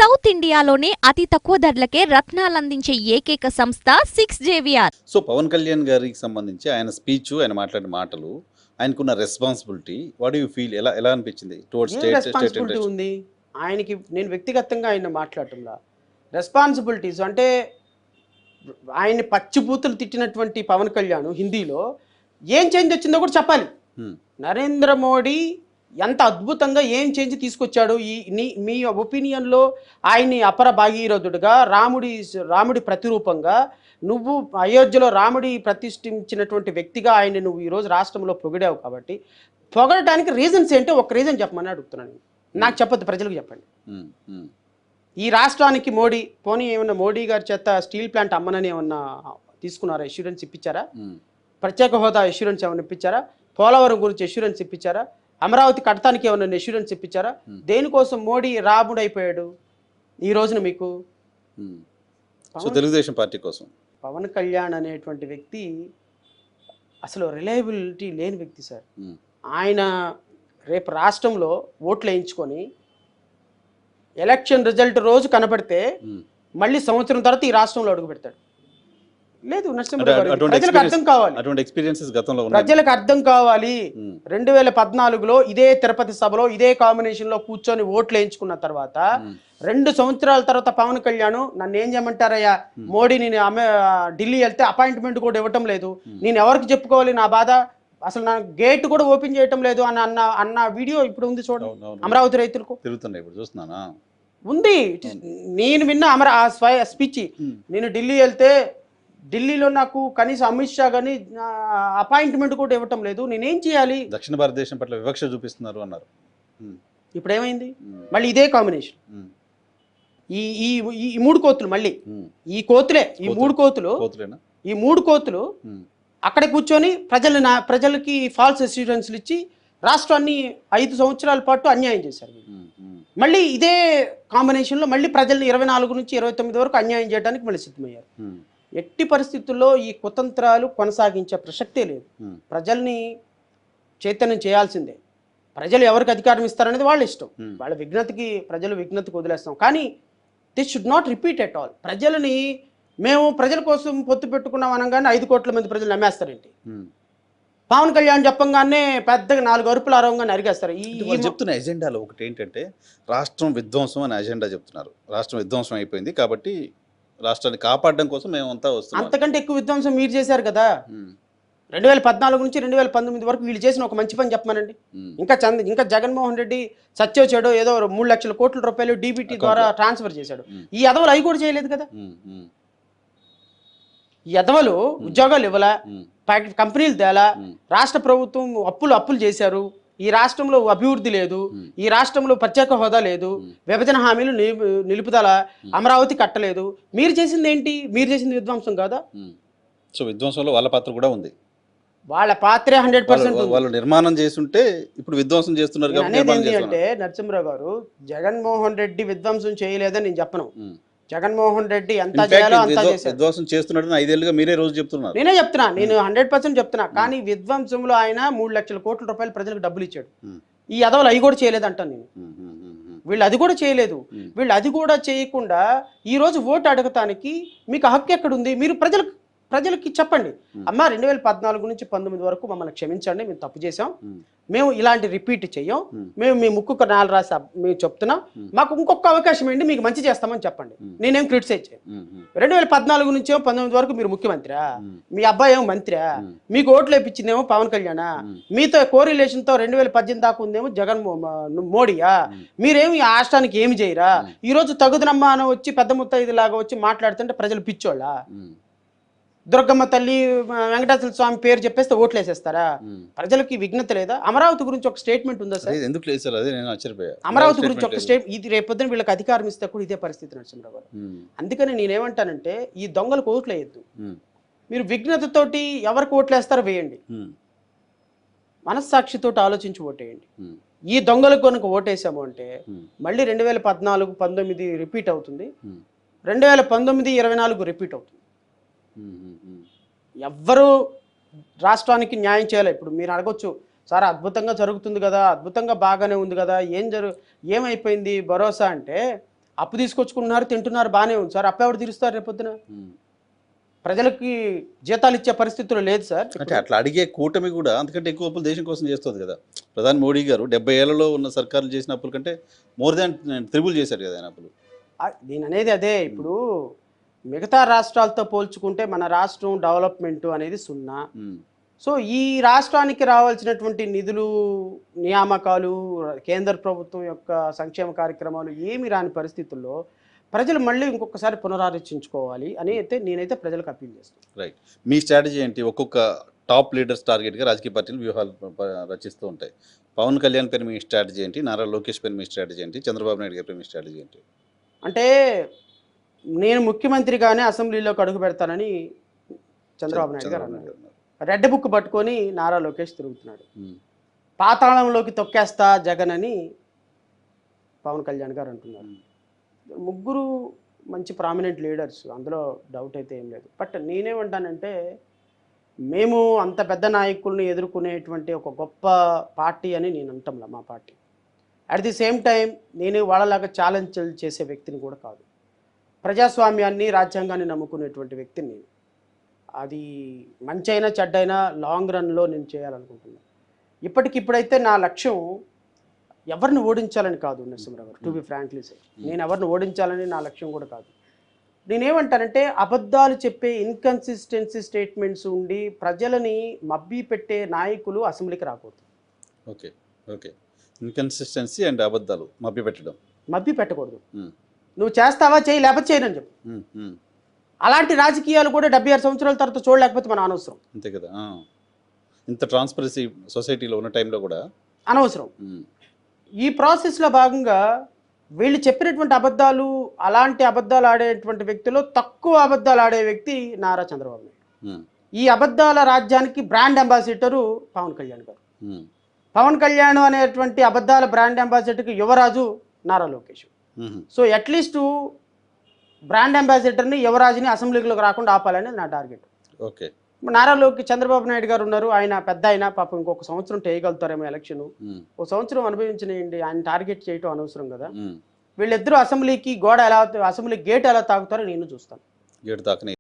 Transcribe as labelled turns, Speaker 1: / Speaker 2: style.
Speaker 1: South ఇండియాలోనే అతి తక్కువ ధరలకే రత్నాలందించే ఏకైక సంస్థ 6JVR.
Speaker 2: సో పవన్ కళ్యాణ్ గారికి సంబంధించి ఆయన స్పీచ్, ఆయన మాట్లాడిన మాటలు, ఆయనకున్న రెస్పాన్సిబిలిటీ, వాట్ యూ ఫీల్, ఎలా ఎలా అనిపించింది టువర్డ్స్
Speaker 3: ఏం
Speaker 2: స్టేట్
Speaker 3: రెస్పాన్సిబిలిటీ
Speaker 2: ఇంట్రెస్ట్?
Speaker 3: ఉంది ఆయనకి? నేను వ్యక్తిగతంగా ఆయన మాట్లాడటంలా రెస్పాన్సిబిలిటీస్ అంటే ఆయన్ని పచ్చిబూతులు తిట్టినటువంటి పవన్ కళ్యాణ్ హిందీలో ఏం చేంజ్ వచ్చిందో కూడా చెప్పాలి. నరేంద్ర మోడీ ఎంత అద్భుతంగా ఏం చేంజ్ తీసుకొచ్చాడు మీ ఒపీనియన్లో ఆయన్ని అపర భాగీరథుడుగా రాముడి ప్రతిరూపంగా నువ్వు అయోధ్యలో రాముడి ప్రతిష్ఠించినటువంటి వ్యక్తిగా ఆయన్ని నువ్వు ఈరోజు రాష్ట్రంలో పొగిడావు కాబట్టి పొగడటానికి రీజన్స్ ఏంటో ఒక రీజన్ చెప్పమని అడుగుతున్నాను. నాకు చెప్పొద్దు, ప్రజలకు చెప్పండి. ఈ రాష్ట్రానికి మోడీ పోనీ ఏమన్నా మోడీ గారి చేత స్టీల్ ప్లాంట్ అమ్మనని ఏమన్నా తీసుకున్నారా? ఎష్యూరెన్స్ ఇప్పించారా? ప్రత్యేక హోదా ఎష్యూరెన్స్ ఏమైనా ఇప్పించారా? పోలవరం గురించి ఎష్యూరెన్స్ ఇప్పించారా? అమరావతి కడతానికి ఏమైనా ఎష్యూరెన్స్ ఇప్పించారా? దేనికోసం మోడీ రాముడు అయిపోయాడు ఈ రోజున మీకు?
Speaker 2: తెలుగుదేశం పార్టీ కోసం
Speaker 3: పవన్ కళ్యాణ్ అనేటువంటి వ్యక్తి అసలు రిలయబిలిటీ లేని వ్యక్తి సార్. ఆయన రేపు రాష్ట్రంలో ఓట్లు వేయించుకొని ఎలక్షన్ రిజల్ట్ రోజు కనపడితే మళ్ళీ సంవత్సరం తర్వాత ఈ రాష్ట్రంలో అడుగు పెడతాడు. లేదు, ప్రజలకు అర్థం కావాలి, ప్రజలకు అర్థం కావాలి. 2014లో ఇదే తిరుపతి సభలో ఇదే కాంబినేషన్ లో కూర్చొని ఓట్లు వేయించుకున్న తర్వాత 2 సంవత్సరాల తర్వాత పవన్ కళ్యాణ్ నన్ను ఏం చేయమంటారయ్యా, మోడీ నేను ఢిల్లీ వెళ్తే అపాయింట్మెంట్ కూడా ఇవ్వటం లేదు, నేను ఎవరికి చెప్పుకోవాలి నా బాధ, అసలు నా గేట్ కూడా ఓపెన్ చేయటం లేదు అన్న వీడియో ఇప్పుడు ఉంది చూడండి. అమరావతి రైతులకు ఉంది. నేను విన్న స్పీచ్. నేను ఢిల్లీ వెళ్తే ఢిల్లీలో నాకు కనీసం అమిత్ షా కానీ అపాయింట్మెంట్ కూడా ఇవ్వటం లేదు, నేనేం చేయాలి?
Speaker 2: దక్షిణ భారతదేశం పట్ల వివక్ష చూపిస్తున్నారు అన్నారు.
Speaker 3: ఇప్పుడు ఏమైంది? మళ్ళీ ఇదే కాంబినేషన్. ఈ 3 కోతులు మళ్ళీ ఈ కోతులే, ఈ 3 కోతులు అక్కడ కూర్చొని ప్రజలకి ఫాల్స్ అష్యూరెన్స్లు ఇచ్చి రాష్ట్రాన్ని 5 సంవత్సరాల పాటు అన్యాయం చేశారు. మళ్ళీ ఇదే కాంబినేషన్లో మళ్ళీ ప్రజల్ని 24 నుంచి 29 వరకు అన్యాయం చేయడానికి మళ్ళీ సిద్ధమయ్యారు. ఎట్టి పరిస్థితుల్లో ఈ కుతంత్రాలు కొనసాగించే ప్రసక్తే లేదు. ప్రజల్ని చైతన్యం చేయాల్సిందే. ప్రజలు ఎవరికి అధికారం ఇస్తారనేది వాళ్ళ ఇష్టం, వాళ్ళ ప్రజలు విఘ్నతకు వదిలేస్తాం. కానీ this should not repeat at all. ప్రజలని మేము ప్రజల కోసం పొత్తు పెట్టుకున్నాం అనగానే 5 కోట్ల మంది ప్రజలు నమ్మేస్తారేంటి? పవన్ కళ్యాణ్ చెప్పంగానే పెద్దగా 4 అరుపులు అరవంగానే అరిగేస్తారు.
Speaker 2: చెప్తున్న ఎజెండాలో ఒకటి ఏంటంటే రాష్ట్రం విధ్వంసం అనే ఎజెండా చెప్తున్నారు. రాష్ట్రం విధ్వంసం అయిపోయింది కాబట్టి రాష్ట్రాన్ని కాపాడడం కోసం మేమంతా వస్తున్నాం.
Speaker 3: అంతకంటే ఎక్కువ విధ్వంసం మీరు చేశారు కదా. 2014 నుంచి 2019 వరకు వీళ్ళు చేసిన ఒక మంచి పని చెప్పమనండి. ఇంకా జగన్మోహన్ రెడ్డి సత్యో చెడో ఏదో 3 లక్షల కోట్ల రూపాయలు డీబీటీ ద్వారా ట్రాన్స్ఫర్ చేశాడు. ఈ ఎదవలు అవి కూడా చేయలేదు కదా. ఈ ఎదవలు ఉద్యోగాలు ఇవ్వలా, కంపెనీలు తేలా, రాష్ట్ర ప్రభుత్వం అప్పులు చేశారు. ఈ రాష్ట్రంలో అభివృద్ధి లేదు, ఈ రాష్ట్రంలో ప్రత్యేక హోదా లేదు, విభజన హామీలు నిలుపుదల, అమరావతి కట్టలేదు. మీరు చేసింది ఏంటి? మీరు చేసింది విధ్వంసం కాదా?
Speaker 2: సో విధ్వంసంలో వాళ్ళ పాత్ర కూడా ఉంది.
Speaker 3: వాళ్ళ పాత్రే 100%.
Speaker 2: వాళ్ళు నిర్మాణం చేస్తుంటే ఇప్పుడు విధ్వంసం చేస్తున్నారు.
Speaker 3: అంటే నరసింహరావు గారు, జగన్మోహన్ రెడ్డి విధ్వంసం చేయలేదని నేను చెప్పను. జగన్మోహన్ రెడ్డి ఎంత చేయాలో అంత చేశారు.
Speaker 2: విధ్వంసం చేస్తున్నాడని 5 ఏళ్ళుగా మీరే రోజు చెప్తున్నారు.
Speaker 3: నేనే చెప్తున్నా, నేను 100% చెప్తున్నా. కానీ విధ్వంసంలో ఆయన 3 లక్షల కోట్ల రూపాయలు ప్రజలకు డబ్బులు ఇచ్చాడు. ఈ అదవులు అవి కూడా చేయలేదు అంటాను నేను. వీళ్ళు అది కూడా చేయలేదు. వీళ్ళు అది కూడా చేయకుండా ఈరోజు ఓటు అడగటానికి మీకు హక్కు ఎక్కడుంది? మీరు ప్రజలకి చెప్పండి, అమ్మ 2014 నుంచి 19 వరకు మమ్మల్ని క్షమించండి, మేము తప్పు చేసాం, మేము ఇలాంటి రిపీట్ చెయ్యం, మేము మీ ముక్కు 4 రాసి మేము చెప్తున్నాం, మాకు ఇంకొక అవకాశం ఏంటి, మీకు మంచి చేస్తామని చెప్పండి. నేనేం క్రిటిసైజ్ చేయను. 2014 నుంచి 19 వరకు మీరు ముఖ్యమంత్రియా, మీ అబ్బాయి ఏమో మంత్రియా, మీకు ఓట్లు వేయించిందేమో పవన్ కళ్యాణ్, మీతో కోరిలేషన్తో 2018 దాకా ఉందేమో మోడీయా, మీరేమి ఆ రాష్ట్రానికి ఏమి చేయరా? ఈరోజు తగుదనమ్మ అని వచ్చి పెద్ద ముత్తైదు లాగా వచ్చి మాట్లాడుతుంటే ప్రజలు పిచ్చోళ్ళ? దుర్గమ్మ తల్లి, వెంకటేశ్వర స్వామి పేరు చెప్పేస్తే ఓట్లు వేసేస్తారా? ప్రజలకి విఘ్నత లేదా? అమరావతి గురించి ఒక స్టేట్మెంట్ ఉందా సార్? అమరావతి గురించి ఒక ఇది రేపొద్దున వీళ్ళకి అధికారం ఇస్తే కూడా ఇదే పరిస్థితి నరసింహరావు గారు. అందుకని నేనేమంటానంటే ఈ దొంగలకు ఓట్లు వేయద్దు. మీరు విఘ్నతతోటి ఎవరికి ఓట్లు వేస్తారో వేయండి, మనస్సాక్షితో ఆలోచించి ఓటేయండి. ఈ దొంగలకు కనుక ఓటేసాము అంటే మళ్ళీ 2014, 19 రిపీట్ అవుతుంది, 2019, 24 రిపీట్ అవుతుంది. ఎవ్వరూ రాష్ట్రానికి న్యాయం చేయాలి. ఇప్పుడు మీరు అడగొచ్చు, సార్ అద్భుతంగా జరుగుతుంది కదా, అద్భుతంగా బాగానే ఉంది కదా, ఏమైపోయింది భరోసా అంటే అప్పు తీసుకొచ్చుకుంటున్నారు, తింటున్నారు, బాగానే ఉంది సార్. అప్పు ఎవరు తీరుస్తారు రేపొద్దున? ప్రజలకి జీతాలు ఇచ్చే పరిస్థితులు లేదు సార్.
Speaker 2: అంటే అట్లా అడిగే కూటమి కూడా అంతకంటే ఎక్కువ అప్పులు దేశం కోసం చేస్తుంది కదా. ప్రధాని మోడీ గారు 70 ఏళ్లలో ఉన్న సర్కారులు చేసిన అప్పుల కంటే మోర్ దాన్ త్రిబుల్ చేశారు కదా ఆయన అప్పులు.
Speaker 3: నేను అనేది అదే. ఇప్పుడు మిగతా రాష్ట్రాలతో పోల్చుకుంటే మన రాష్ట్రం డెవలప్మెంట్ అనేది 0. సో ఈ రాష్ట్రానికి రావాల్సినటువంటి నిధులు, నియామకాలు, కేంద్ర ప్రభుత్వం యొక్క సంక్షేమ కార్యక్రమాలు ఏమి రాని పరిస్థితుల్లో ప్రజలు మళ్ళీ ఇంకొకసారి పునరాలోచించుకోవాలి అని అయితే నేనైతే ప్రజలకు అప్పీల్ చేస్తాను.
Speaker 2: రైట్. మీ స్ట్రాటజీ ఏంటి? ఒక్కొక్క టాప్ లీడర్స్ టార్గెట్గా రాజకీయ పార్టీలు వ్యూహాలు రచిస్తూ ఉంటాయి. పవన్ కళ్యాణ్ పేరు మీ స్ట్రాటజీ ఏంటి? నారా లోకేష్ పేరు మీ స్ట్రాటజీ ఏంటి? చంద్రబాబు నాయుడు గారి పేరు మీ స్ట్రాటజీ ఏంటి?
Speaker 3: అంటే నేను ముఖ్యమంత్రిగానే అసెంబ్లీలోకి అడుగు పెడతానని చంద్రబాబు నాయుడు గారు అన్నారు. రెడ్ బుక్ పట్టుకొని నారా లోకేష్ తిరుగుతున్నాడు. పాతాళంలోకి తొక్కేస్తా జగన్ అని పవన్ కళ్యాణ్ గారు అంటున్నారు. ముగ్గురు మంచి ప్రామినెంట్ లీడర్స్, అందులో డౌట్ అయితే ఏం లేదు. బట్ నేనేమంటానంటే మేము అంత పెద్ద నాయకుల్ని ఎదుర్కొనేటువంటి ఒక గొప్ప పార్టీ అని నేను అంటాంలా మా party. At the same time నేను వాళ్ళలాగా ఛాలెంజ్ చేసే వ్యక్తిని కూడా కాదు. ప్రజాస్వామ్యాన్ని, రాజ్యాంగాన్ని నమ్ముకునేటువంటి వ్యక్తిని నేను. అది మంచి అయినా చెడ్డైనా లాంగ్ రన్లో నేను చేయాలనుకుంటున్నాను. ఇప్పటికిప్పుడైతే నా లక్ష్యం ఎవరిని ఓడించాలని కాదు నరసింహరావు గారు, టు బి ఫ్రాంక్లీ సే. నేను ఎవరిని ఓడించాలని నా లక్ష్యం కూడా కాదు. నేనేమంటానంటే అబద్ధాలు చెప్పే ఇన్కన్సిస్టెన్సీ స్టేట్మెంట్స్ ఉండి ప్రజలని మబ్బి పెట్టే నాయకులు అసెంబ్లీకి రాకూడదు.
Speaker 2: Okay okay. ఇన్కన్సిస్టెన్సీ అండ్ అబద్ధాలు మభ్య పెట్టడం,
Speaker 3: మబ్బి పెట్టకూడదు. నువ్వు చేస్తావా, చేయి, లేకపోతే చేయనని చెప్పు. అలాంటి రాజకీయాలు కూడా 76 సంవత్సరాల తర్వాత చూడలేకపోతే మనం అనవసరం.
Speaker 2: అంతే కదా. ఇంత ట్రాన్స్పరెన్సీ సొసైటీలో ఉన్న టైంలో కూడా
Speaker 3: అనవసరం. ఈ ప్రాసెస్లో భాగంగా వీళ్ళు చెప్పినటువంటి అబద్ధాలు, అలాంటి అబద్ధాలు ఆడేటువంటి వ్యక్తిలో తక్కువ అబద్ధాలు ఆడే వ్యక్తి నారా చంద్రబాబు నాయుడు. ఈ అబద్ధాల రాజ్యానికి బ్రాండ్ అంబాసిడరు పవన్ కళ్యాణ్ గారు. పవన్ కళ్యాణ్ అనేటువంటి అబద్ధాల బ్రాండ్ అంబాసిడర్కి యువరాజు Nara Lokesh. So at least brand అంబాసిడర్ని, యువరాజుని అసెంబ్లీలోకి రాకుండా ఆపాలని నా టార్గెట్.
Speaker 2: ఓకే.
Speaker 3: నారాలోకి చంద్రబాబు నాయుడు గారు ఉన్నారు, ఆయన పెద్ద అయినా పాపం ఇంకొక సంవత్సరం చేయగలుగుతారేమో ఎలక్షన్. ఒక సంవత్సరం అనుభవించనియండి, ఆయన టార్గెట్ చేయటం అనవసరం కదా. వీళ్ళిద్దరూ అసెంబ్లీకి గోడ ఎలా, అసెంబ్లీ గేట్ ఎలా తాగుతారో నేను చూస్తాను.
Speaker 2: గేట్ తాకని